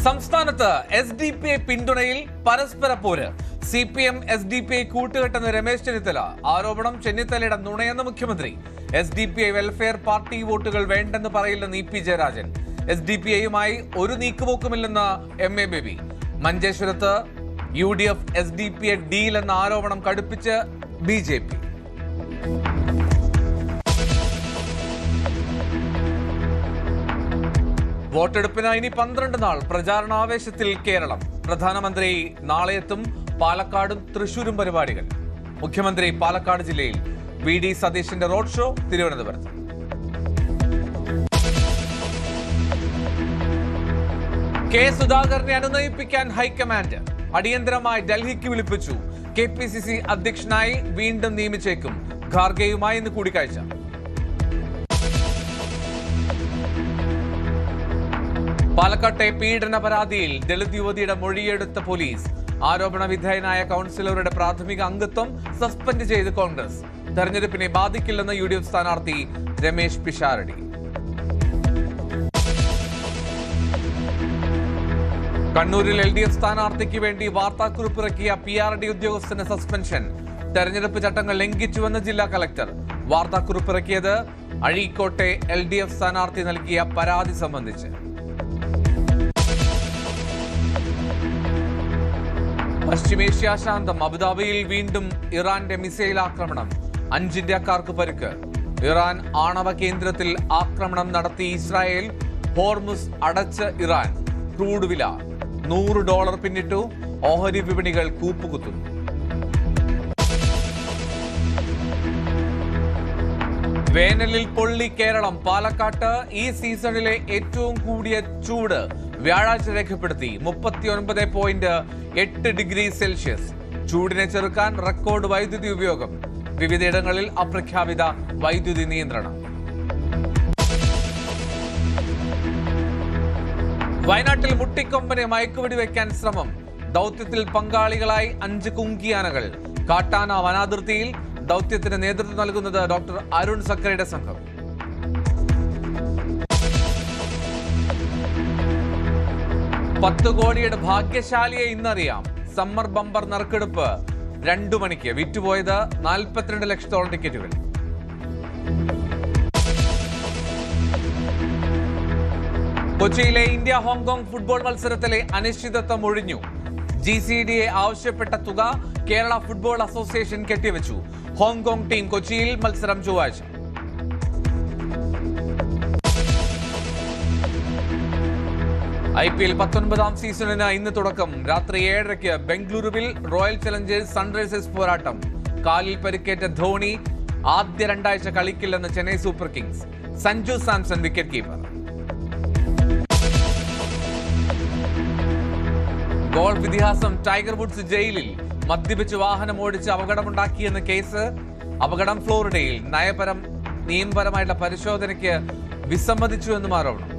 സംസ്ഥാനത്ത് SDP പിന്തുണയിൽ പരസ്പര പോര്. CPM SDP കൂട്ടുകെട്ടെന്ന് Ramesh Chennithala. ആരോപണം ചെന്നിത്തലയുടെ നുണയെന്ന് മുഖ്യമന്ത്രി. SDP വെൽഫെയർ പാർട്ടി വോട്ടുകൾ വേണ്ടെന്ന് പറയില്ലെന്ന് EP ജയരാജൻ. SDP-യുമായി ഒരു നീക്കുപോക്കുമില്ലെന്ന് MA ബേബി. മഞ്ചേശ്വരത്ത് UDF SDP ഡീൽ എന്ന ആരോപണം കടുപ്പിച്ച് BJP. വോട്ടെടുപ്പിന് ഇനി 12 നാൾ. പ്രചാരണാവേശത്തിൽ കേരളം. പ്രധാനമന്ത്രി നാളെ എത്തും. പാലക്കാടും തൃശൂരും പരിപാടികൾ. മുഖ്യമന്ത്രി പാലക്കാട് ജില്ലയിൽ. VD സതീശന്റെ റോഡ് ഷോ തിരുവനന്തപുരത്ത്. കെ സുധാകരനെ അനുനയിപ്പിക്കാൻ ഹൈക്കമാൻഡ്. അടിയന്തരമായി ഡൽഹിക്ക് വിളിപ്പിച്ചു. KPCC അധ്യക്ഷനായി വീണ്ടും നിയമിച്ചേക്കും. ഖാർഗെയുമായി ഇന്ന് കൂടിക്കാഴ്ച. പാലക്കാട്ടെ പീഡന പരാതിയിൽ ദളിത് യുവതിയുടെ മൊഴിയെടുത്ത പോലീസ്. ആരോപണ വിധേയനായ കൗൺസിലറുടെ പ്രാഥമിക അംഗത്വം സസ്പെൻഡ് ചെയ്ത് കോൺഗ്രസ്. തെരഞ്ഞെടുപ്പിനെ ബാധിക്കില്ലെന്ന് UDF സ്ഥാനാർത്ഥി രമേശ് പിഷാരടി. കണ്ണൂരിൽ LDF സ്ഥാനാർത്ഥിക്ക് വേണ്ടി വാർത്താക്കുറിപ്പിറക്കിയ PRD ഉദ്യോഗസ്ഥന് സസ്പെൻഷൻ. തെരഞ്ഞെടുപ്പ് ചട്ടങ്ങൾ ലംഘിച്ചുവെന്ന് ജില്ലാ കളക്ടർ. വാർത്താക്കുറിപ്പിറക്കിയത് അഴീക്കോട്ടെ LDF സ്ഥാനാർത്ഥി നൽകിയ പരാതി സംബന്ധിച്ച്. പശ്ചിമേഷ്യ ശാന്തം. അബുദാബിയിൽ വീണ്ടും ഇറാന്റെ മിസൈൽ ആക്രമണം. 5 ഇന്ത്യക്കാർക്ക് പരിക്ക്. ഇറാൻ ആണവ കേന്ദ്രത്തിൽ ആക്രമണം നടത്തി ഇസ്രായേൽ. ഹോർമുസ് അടച്ച് ഇറാൻ. ക്രൂഡ് വില $100 പിന്നിട്ടു. ഓഹരി വിപണികൾ കൂപ്പുകുത്തുന്നു. വേനലിൽ പൊള്ളി കേരളം. പാലക്കാട്ട് ഈ സീസണിലെ ഏറ്റവും കൂടിയ ചൂട് വ്യാഴാഴ്ച രേഖപ്പെടുത്തി. 39.8 ഡിഗ്രി സെൽഷ്യസ്. ചൂടിനെ ചെറുക്കാൻ റെക്കോർഡ് വൈദ്യുതി ഉപയോഗം. വിവിധയിടങ്ങളിൽ അപ്രഖ്യാപിത വൈദ്യുതി നിയന്ത്രണം. വയനാട്ടിൽ മുട്ടിക്കൊമ്പനെ മയക്കുവെടി വയ്ക്കാൻ ശ്രമം. ദൗത്യത്തിൽ പങ്കാളികളായി 5 കുങ്കിയാനകൾ. കാട്ടാന വനാതിർത്തിയിൽ. ദൗത്യത്തിന് നേതൃത്വം നൽകുന്നത് ഡോക്ടർ അരുൺ സക്കറിയുടെ സംഘം. $10 കോടിയുടെ ഭാഗ്യശാലിയെ ഇന്നറിയാം. സമ്മർ ബമ്പർ നറുക്കെടുപ്പ് 2 മണിക്ക്. വിറ്റുപോയത് 42 ലക്ഷത്തോളം ടിക്കറ്റുകൾ. കൊച്ചിയിലെ ഇന്ത്യ ഹോങ്കോങ് ഫുട്ബോൾ മത്സരത്തിലെ അനിശ്ചിതത്വം ഒഴിഞ്ഞു. GCDA ആവശ്യപ്പെട്ട തുക കേരള ഫുട്ബോൾ അസോസിയേഷൻ കെട്ടിവെച്ചു. ഹോങ്കോങ് ടീം കൊച്ചിയിൽ. മത്സരം ചൊവ്വാഴ്ച. IPL 19ാം സീസണിന് ഇന്ന് തുടക്കം. രാത്രി 7:30 ബംഗളൂരുവിൽ റോയൽ ചലഞ്ചേഴ്സ് സൺറൈസേഴ്സ് പോരാട്ടം. കാലിൽ പരിക്കേറ്റ ധോണി ആദ്യ 2 ആഴ്ച കളിക്കില്ലെന്ന് Chennai Super Kings. Sanju Samson wicket keeper. Golf ഇതിഹാസം ടൈഗർ വുഡ്സ് ജയിലിൽ. മദ്യപിച്ച് വാഹനം ഓടിച്ച് അപകടമുണ്ടാക്കിയെന്ന കേസ്. അപകടം ഫ്ലോറിഡയിൽ. നിയമപരമായിട്ടുള്ള പരിശോധനയ്ക്ക് വിസമ്മതിച്ചു എന്നും ആരോപണം.